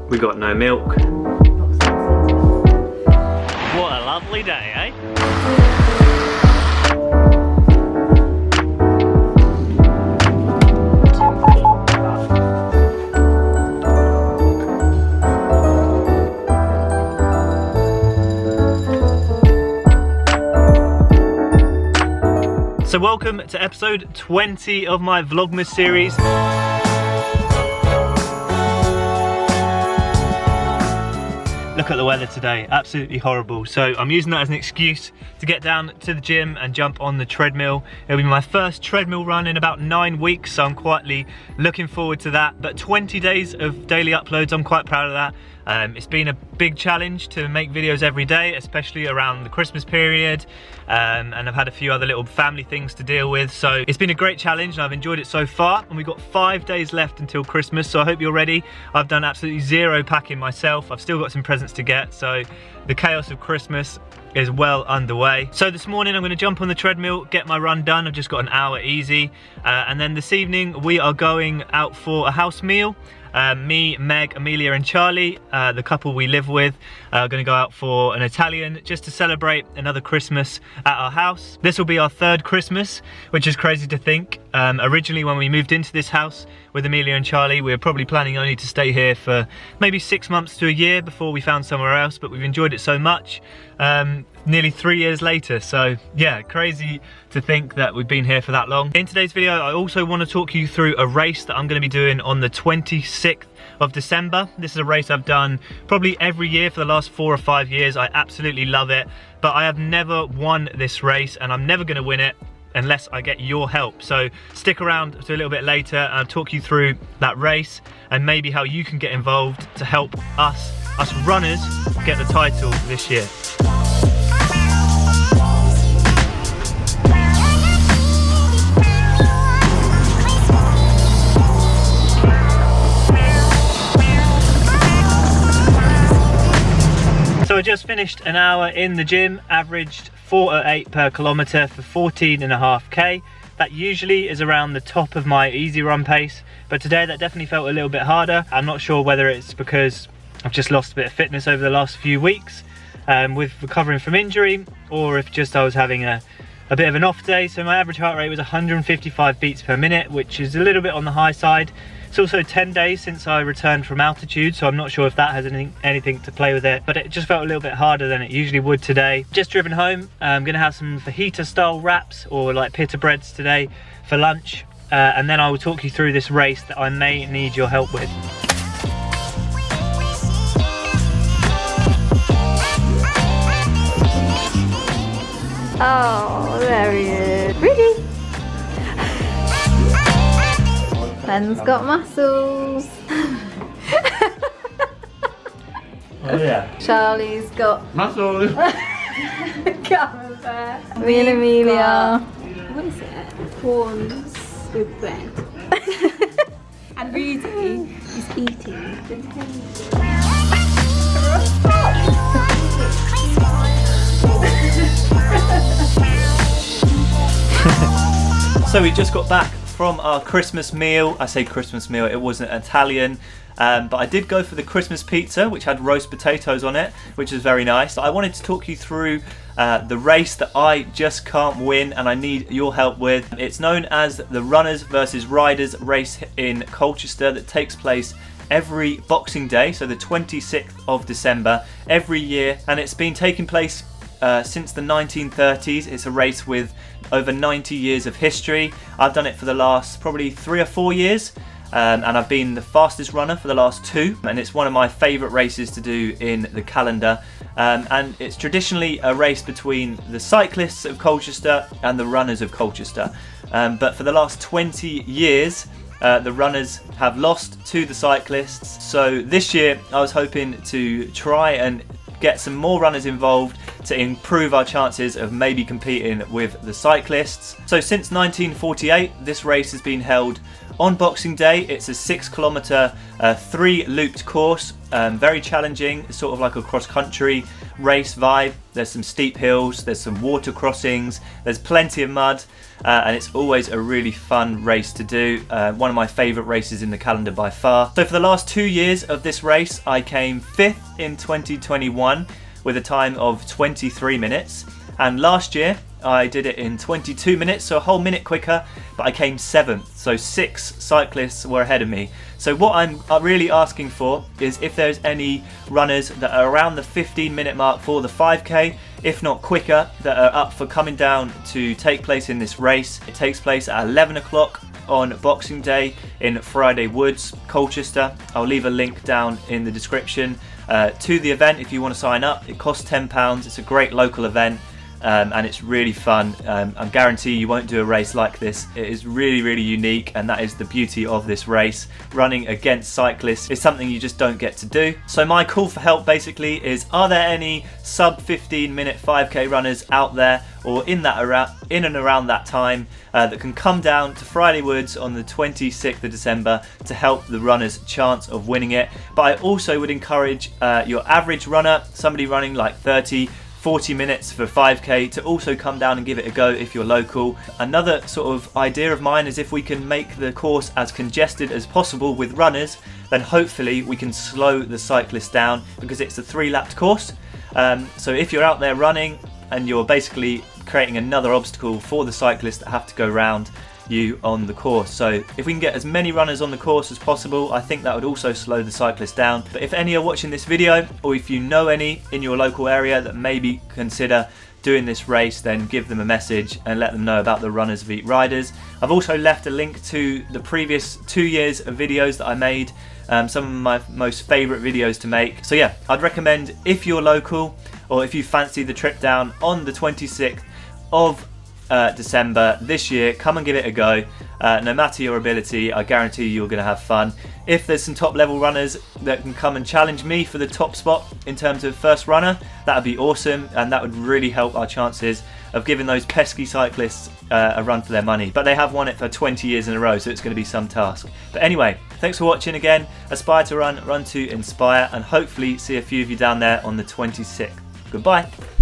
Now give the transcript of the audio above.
We got no milk. What a lovely day, eh? So welcome to episode 20 of my vlogmas series. Look at the weather today, absolutely horrible. So I'm using that as an excuse to get down to the gym and jump on the treadmill. It'll be my first treadmill run in about 9 weeks, so I'm quietly looking forward to that. But 20 days of daily uploads, I'm quite proud of that. It's been a big challenge to make videos every day, especially around the Christmas period, and I've had a few other little family things to deal with. So it's been a great challenge and I've enjoyed it so far, and we've got 5 days left until Christmas, so I hope you're ready. I've done absolutely zero packing myself. I've still got some presents to get, so the chaos of Christmas is well underway. So this morning I'm going to jump on the treadmill, get my run done. I've just got an hour easy, and then this evening we are going out for a house meal. Me, Meg, Amelia and Charlie, the couple we live with, are going to go out for an Italian just to celebrate another Christmas at our house. This will be our 3rd Christmas, which is crazy to think. Originally when we moved into this house with Amelia and Charlie, we were probably planning only to stay here for maybe 6 months to a year before we found somewhere else, but we've enjoyed it so much. Nearly 3 years later, so yeah, crazy to think that we've been here for that long. In today's video, I also want to talk you through a race that I'm going to be doing on the 26th of December. This is a race I've done probably every year for the last 4 or 5 years. I absolutely love it, but I have never won this race and I'm never going to win it unless I get your help. So stick around to a little bit later and I'll talk you through that race and maybe how you can get involved to help us runners get the title this year. So I just finished an hour in the gym, averaged 4:08 per kilometre for 14.5k. That usually is around the top of my easy run pace, but today that definitely felt a little bit harder. I'm not sure whether it's because I've just lost a bit of fitness over the last few weeks with recovering from injury, or if just I was having a bit of an off day. So my average heart rate was 155 beats per minute, which is a little bit on the high side. It's also 10 days since I returned from altitude, so I'm not sure if that has anything to play with it, but it just felt a little bit harder than it usually would today. Just driven home. I'm gonna have some fajita style wraps or like pita breads today for lunch, and then I will talk you through this race that I may need your help with. Oh, there he is. Ready? Ben's got muscles. Oh yeah. Charlie's got muscles. camembert. Me and Amelia. What is it? Prawns with bread. And Rudy is eating the So we just got back from our Christmas meal. I say Christmas meal, it wasn't Italian, but I did go for the Christmas pizza, which had roast potatoes on it, which is very nice. I wanted to talk you through the race that I just can't win and I need your help with. It's known as the Runners versus Riders race in Colchester that takes place every Boxing Day, so the 26th of December every year, and it's been taking place since the 1930s. It's a race with over 90 years of history. I've done it for the last probably 3 or 4 years, and I've been the fastest runner for the last 2, and it's one of my favourite races to do in the calendar, and it's traditionally a race between the cyclists of Colchester and the runners of Colchester, but for the last 20 years the runners have lost to the cyclists. So this year I was hoping to try and get some more runners involved to improve our chances of maybe competing with the cyclists. So since 1948 this race has been held on Boxing Day. It's a 6 kilometre 3 looped course, very challenging. It's sort of like a cross country race vibe. There's some steep hills, there's some water crossings, there's plenty of mud, and it's always a really fun race to do. One of my favourite races in the calendar by far. So for the last 2 years of this race, I came 5th in 2021 with a time of 23 minutes. And last year, I did it in 22 minutes, so a whole minute quicker, but I came 7th, so 6 cyclists were ahead of me. So what I'm really asking for is if there's any runners that are around the 15-minute mark for the 5k, if not quicker, that are up for coming down to take place in this race. It takes place at 11 o'clock on Boxing Day in Friday Woods, Colchester. I'll leave a link down in the description to the event if you want to sign up. It costs £10, it's a great local event. And it's really fun. I guarantee you won't do a race like this. It is really, really unique, and that is the beauty of this race. Running against cyclists is something you just don't get to do. So my call for help basically is, are there any sub 15-minute 5k runners out there or in and around that time that can come down to Friday Woods on the 26th of December to help the runner's chance of winning it? But I also would encourage your average runner, somebody running like 40 minutes for 5k, to also come down and give it a go if you're local. Another sort of idea of mine is if we can make the course as congested as possible with runners, then hopefully we can slow the cyclists down, because it's a 3-lapped course. So if you're out there running and you're basically creating another obstacle for the cyclists that have to go round you on the course. So if we can get as many runners on the course as possible, I think that would also slow the cyclists down. But if any are watching this video, or if you know any in your local area that maybe consider doing this race, then give them a message and let them know about the Runners Beat Riders. I've also left a link to the previous 2 years of videos that I made, some of my most favourite videos to make. So yeah, I'd recommend, if you're local or if you fancy the trip down on the 26th of December this year, come and give it a go. No matter your ability, I guarantee you're going to have fun. If there's some top level runners that can come and challenge me for the top spot in terms of first runner, that would be awesome, and that would really help our chances of giving those pesky cyclists a run for their money. But they have won it for 20 years in a row, so it's going to be some task. But anyway, thanks for watching again. Aspire to run, run to inspire, and hopefully see a few of you down there on the 26th. Goodbye.